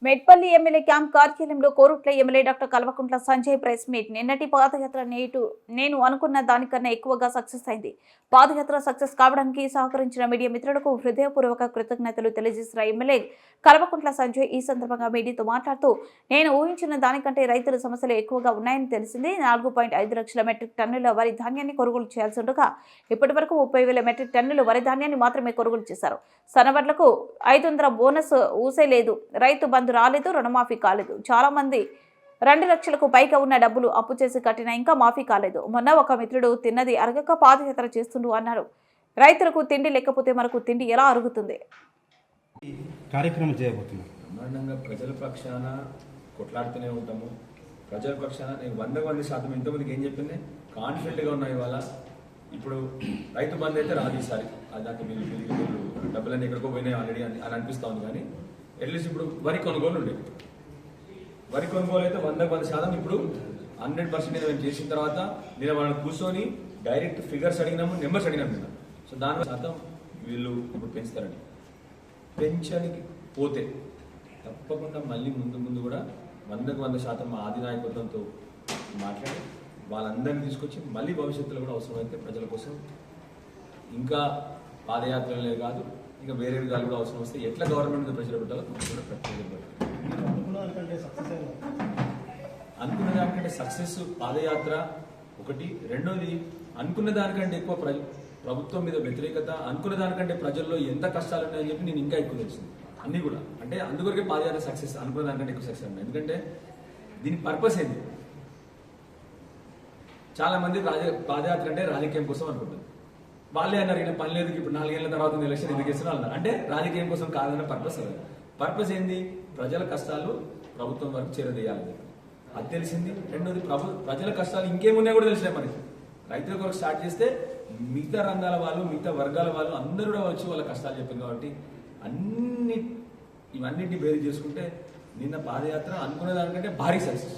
Metpally MLA camp కార్యాలయంలో Korutla MLA doctor Kalvakuntla Sanjay press meet. నిన్నటి పాదయాత్ర నేను అనుకున్న దానికన్నా ఎక్కువగా సక్సెస్ అయింది. పాదయాత్ర సక్సెస్ కావడానికి సహకరించిన మీడియా మిత్రులకు హృదయపూర్వక కృతజ్ఞతలు తెలియజేసిన ఎమ్మెల్యే కల్వకుంట్ల సంజయ్ ఈ సందర్భంగా మీడియాతో మాట్లాడుతూ, నేను ఊహించిన దానికంటే రైతుల సమస్యలు ఎక్కువగా ఉన్నాయని తెలిసింది. 4.5 లక్షల మెట్రిక్ టన్నుల వరి ధాన్యాన్ని కొనుగోలు చేయాల్సి ఉండగా ఇప్పటి వరకు 30,000 మెట్రిక్ టన్నుల వరి ధాన్యాన్ని మాత్రమే కొనుగోలు చేశారు. సన్నవడ్లకు 500 బోనస్ ఊసే లేదు. రైతు బంధు రాలేదు, రుణమాఫీ కాలేదు. చాలా మంది 2 లక్షలకు పైగా ఉన్న డబ్బులు అప్పు చేసి కట్టినా ఇంకా మాఫీ కాలేదు. మొన్న ఒక మిత్రుడు తిన్నది అరగక పాదయాత్ర చేస్తుండు అన్నారు. రైతులకు తిండి లేకపోతే మనకు తిండి ఎలా అరుగుతుంది? కార్యక్రమం చేయబోతున్నాం. బ్రహ్మాండంగా ప్రజల పక్షాన కొట్లాడుతూనే ఉంటాము. ప్రజల పక్షాన నేను 100% ఇంతమందికి ఏం చెప్పింది, కాన్ఫిడెంట్గా ఉన్నాయి. ఇవాళ ఇప్పుడు రైతు బంధు అయితే రాదు ఈసారి, దానికి వీళ్ళు డబ్బులన్నీ ఎక్కడికో పోయినాయి ఆల్రెడీ అని అనిపిస్తూ ఉంది. కానీ అట్లీస్ట్ ఇప్పుడు వరి కొనుగోలు ఉండేది. వరి కొనుగోలు అయితే 100% ఇప్పుడు 100% మేము చేసిన తర్వాత నేను వాళ్ళని కూర్చొని డైరెక్ట్ ఫిగర్స్ అడిగినాము, నెంబర్స్ అడిగినాము నిన్న. సో దాని శాతం వీళ్ళు ఇప్పుడు పెంచుతారండి. పెంచడానికి పోతే తప్పకుండా మళ్ళీ ముందు కూడా 100% మా ఆదినాయకత్వంతో మాట్లాడి వాళ్ళందరినీ తీసుకొచ్చి మళ్ళీ భవిష్యత్తులో కూడా అవసరమైతే ప్రజల కోసం ఇంకా పాదయాత్రలే కాదు, ఇంకా వేరే విధాలు కూడా అవసరం వస్తే ఎట్లా గవర్నమెంట్ మీద ప్రెషర్ పెట్టాలో కూడా అనుకున్న దానికంటే సక్సెస్ పాదయాత్ర ఒకటి. రెండోది, అనుకున్న దానికంటే ఎక్కువ ప్రభుత్వం మీద వ్యతిరేకత, అనుకున్న దానికంటే ప్రజల్లో ఎంత కష్టాలు ఉన్నాయని చెప్పి నేను ఇంకా ఎక్కువ తెలిసింది అన్నీ కూడా. అంటే అందుకొరకే పాదయాత్ర సక్సెస్, అనుకున్న దానికంటే ఎక్కువ సక్సెస్ ఉన్నాయి. ఎందుకంటే దీని పర్పస్ ఏంది? చాలా మంది పాదయాత్ర అంటే రాజకీయం కోసం అనుకుంటారు. వాళ్ళే అన్నారు, ఈయన పని లేదు, ఇప్పుడు 4 ఏళ్ల తర్వాత ఎలక్షన్ ఎందుకు ఇస్తున్నా అన్నారు. అంటే రాజకీయం కోసం కాదన్న పర్పస్. పర్పస్ ఏంది? ప్రజల కష్టాలు ప్రభుత్వం వరకు చేరదీయాలి, అది తెలిసింది. రెండోది, ప్రజల కష్టాలు ఇంకేమున్నాయో కూడా తెలిసినాయి మనకి. రైతుల కొరకు స్టార్ట్ చేస్తే మిగతా రంగాల వాళ్ళు, మిగతా వర్గాల వాళ్ళు అందరూ కూడా వచ్చి వాళ్ళ కష్టాలు చెప్పింది. కాబట్టి ఇవన్నింటినీ బేరీ చేసుకుంటే నిన్న పాదయాత్ర అనుకునే దానికంటే భారీ సక్సెస్.